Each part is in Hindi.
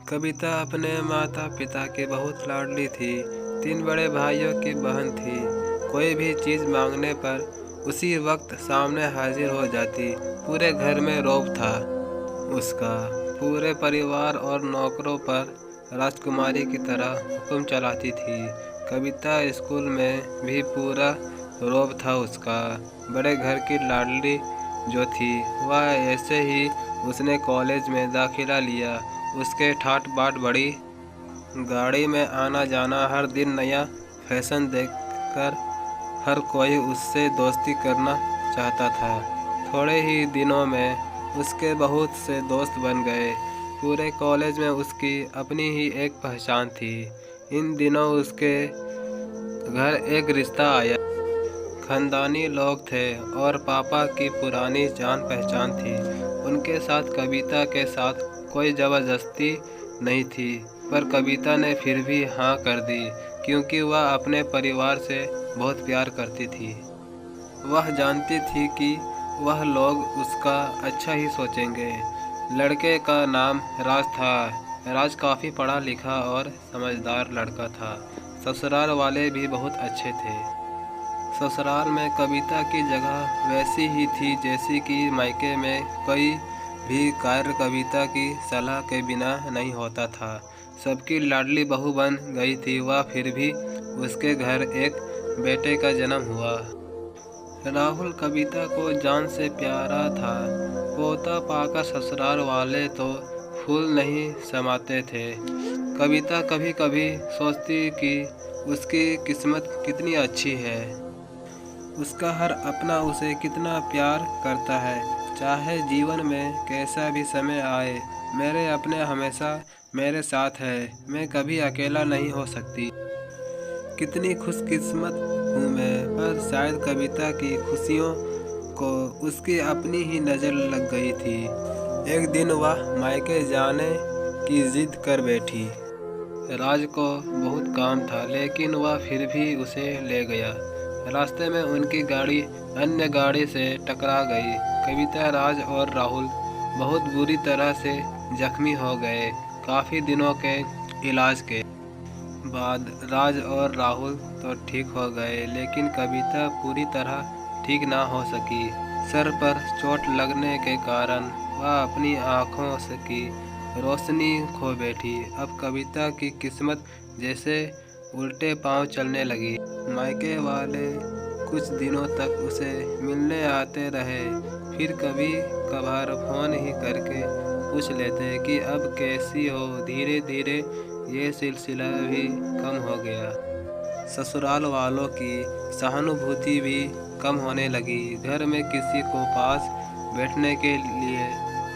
कविता अपने माता पिता की बहुत लाडली थी। 3 बड़े भाइयों की बहन थी। कोई भी चीज़ मांगने पर उसी वक्त सामने हाजिर हो जाती। पूरे घर में रौब था उसका। पूरे परिवार और नौकरों पर राजकुमारी की तरह हुक्म चलाती थी। कविता स्कूल में भी पूरा रौब था उसका। बड़े घर की लाडली जो थी वह ऐसे ही उसने कॉलेज में दाखिला लिया। उसके ठाट बाट बड़ी गाड़ी में आना जाना, हर दिन नया फैशन देखकर हर कोई उससे दोस्ती करना चाहता था। थोड़े ही दिनों में उसके बहुत से दोस्त बन गए। पूरे कॉलेज में उसकी अपनी ही एक पहचान थी। इन दिनों उसके घर एक रिश्ता आया। खानदानी लोग थे और पापा की पुरानी जान पहचान थी। उनके साथ कविता के साथ कोई ज़बरदस्ती नहीं थी, पर कविता ने फिर भी हाँ कर दी क्योंकि वह अपने परिवार से बहुत प्यार करती थी। वह जानती थी कि वह लोग उसका अच्छा ही सोचेंगे। लड़के का नाम राज था। राज काफ़ी पढ़ा लिखा और समझदार लड़का था। ससुराल वाले भी बहुत अच्छे थे। ससुराल में कविता की जगह वैसी ही थी जैसी कि मायके में कोई भी कार्य कविता की सलाह के बिना नहीं होता था। सबकी लाडली बहू बन गई थी वह। फिर भी उसके घर एक बेटे का जन्म हुआ। राहुल कविता को जान से प्यारा था। पोता पाकर ससुराल वाले तो फूल नहीं समाते थे। कविता कभी कभी सोचती कि उसकी किस्मत कितनी अच्छी है। उसका हर अपना उसे कितना प्यार करता है। चाहे जीवन में कैसा भी समय आए, मेरे अपने हमेशा मेरे साथ है। मैं कभी अकेला नहीं हो सकती। कितनी खुशकिस्मत हूँ मैं। पर शायद कविता की खुशियों को उसकी अपनी ही नज़र लग गई थी। एक दिन वह मायके जाने की जिद कर बैठी। राज को बहुत काम था लेकिन वह फिर भी उसे ले गया। रास्ते में उनकी गाड़ी अन्य गाड़ी से टकरा गई। कविता, राज और राहुल बहुत बुरी तरह से जख्मी हो गए। काफ़ी दिनों के इलाज के बाद राज और राहुल तो ठीक हो गए, लेकिन कविता पूरी तरह ठीक ना हो सकी। सर पर चोट लगने के कारण वह अपनी आँखों से की रोशनी खो बैठी। अब कविता की किस्मत जैसे उल्टे पांव चलने लगी। मायके वाले कुछ दिनों तक उसे मिलने आते रहे, फिर कभी कभार फ़ोन ही करके पूछ लेते कि अब कैसी हो। धीरे धीरे ये सिलसिला भी कम हो गया। ससुराल वालों की सहानुभूति भी कम होने लगी। घर में किसी को पास बैठने के लिए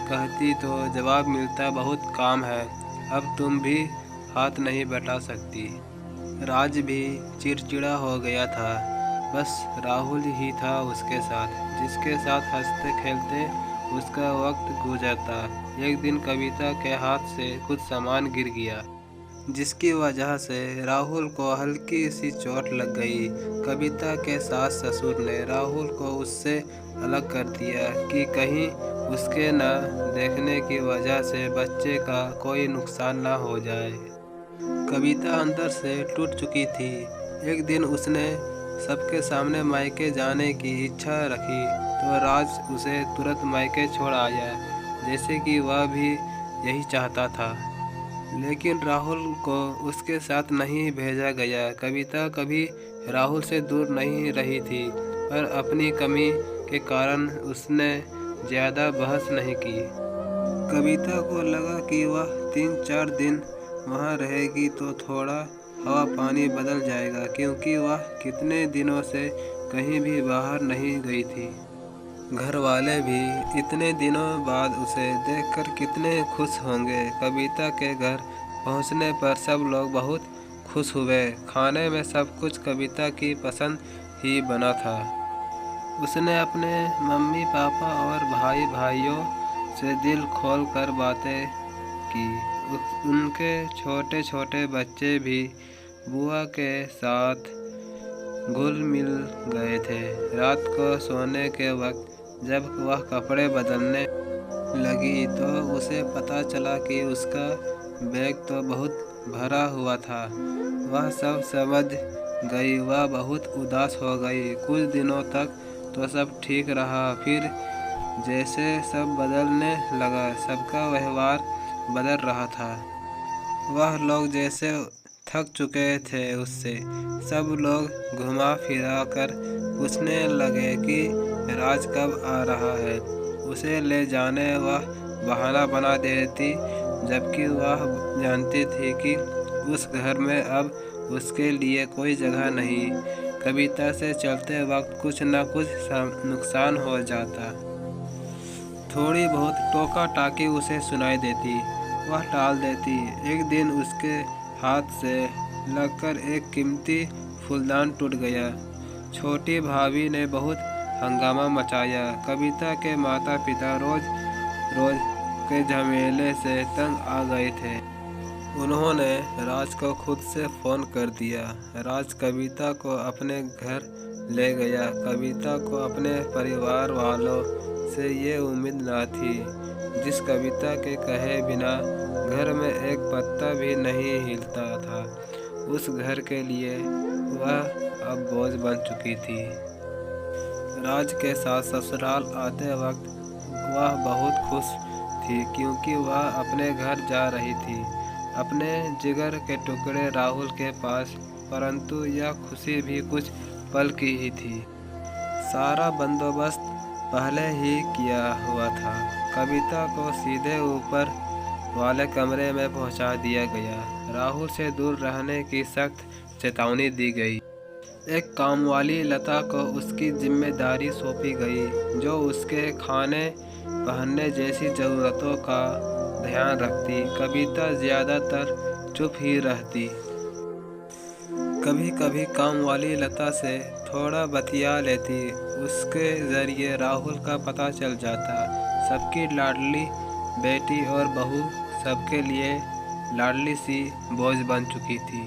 कहती तो जवाब मिलता, बहुत काम है, अब तुम भी हाथ नहीं बटा सकती। राज भी चिड़चिड़ा हो गया था। बस राहुल ही था उसके साथ, जिसके साथ हंसते खेलते उसका वक्त गुजरता। एक दिन कविता के हाथ से कुछ सामान गिर गया, जिसकी वजह से राहुल को हल्की सी चोट लग गई। कविता के सास ससुर ने राहुल को उससे अलग कर दिया कि कहीं उसके न देखने की वजह से बच्चे का कोई नुकसान ना हो जाए। कविता अंदर से टूट चुकी थी। एक दिन उसने सबके सामने मायके जाने की इच्छा रखी तो राज उसे तुरंत मायके छोड़ आया, जैसे कि वह भी यही चाहता था। लेकिन राहुल को उसके साथ नहीं भेजा गया। कविता कभी राहुल से दूर नहीं रही थी, पर अपनी कमी के कारण उसने ज़्यादा बहस नहीं की। कविता को लगा कि वह 3-4 दिन वहाँ रहेगी तो थोड़ा हवा पानी बदल जाएगा, क्योंकि वह कितने दिनों से कहीं भी बाहर नहीं गई थी। घर वाले भी इतने दिनों बाद उसे देखकर कितने खुश होंगे। कविता के घर पहुंचने पर सब लोग बहुत खुश हुए। खाने में सब कुछ कविता की पसंद ही बना था। उसने अपने मम्मी पापा और भाई भाइयों से दिल खोल कर बातें की। उनके छोटे छोटे बच्चे भी बुआ के साथ घुल मिल गए थे। रात को सोने के वक्त जब वह कपड़े बदलने लगी तो उसे पता चला कि उसका बैग तो बहुत भरा हुआ था। वह सब समझ गई। वह बहुत उदास हो गई। कुछ दिनों तक तो सब ठीक रहा, फिर जैसे सब बदलने लगा, सबका व्यवहार बदल रहा था। वह लोग जैसे थक चुके थे उससे। सब लोग घुमा फिरा कर पूछने लगे कि राज कब आ रहा है। उसे ले जाने वह बहाना बना देती, जबकि वह जानती थी कि उस घर में अब उसके लिए कोई जगह नहीं। कविता से चलते वक्त कुछ न कुछ नुकसान हो जाता। थोड़ी बहुत टोका टाकी उसे सुनाई देती, वह टाल देती। एक दिन उसके हाथ से लगकर एक कीमती फूलदान टूट गया। छोटी भाभी ने बहुत हंगामा मचाया। कविता के माता पिता रोज रोज के झमेले से तंग आ गए थे। उन्होंने राज को खुद से फ़ोन कर दिया। राज कविता को अपने घर ले गया। कविता को अपने परिवार वालों से ये उम्मीद न थी। जिस कविता के कहे बिना घर में एक पत्ता भी नहीं हिलता था, उस घर के लिए वह अब बोझ बन चुकी थी। राज के साथ ससुराल आते वक्त वह बहुत खुश थी, क्योंकि वह अपने घर जा रही थी, अपने जिगर के टुकड़े राहुल के पास। परंतु यह खुशी भी कुछ पल की ही थी। सारा बंदोबस्त पहले ही किया हुआ था। कविता को सीधे ऊपर वाले कमरे में पहुंचा दिया गया। राहुल से दूर रहने की सख्त चेतावनी दी गई। एक कामवाली लता को उसकी जिम्मेदारी सौंपी गई, जो उसके खाने पहनने जैसी ज़रूरतों का ध्यान रखती। कविता ज़्यादातर चुप ही रहती। कभी कभी कामवाली लता से थोड़ा बतिया लेती। उसके ज़रिए राहुल का पता चल जाता। सबकी लाडली बेटी और बहू सबके लिए लाडली सी बोझ बन चुकी थी।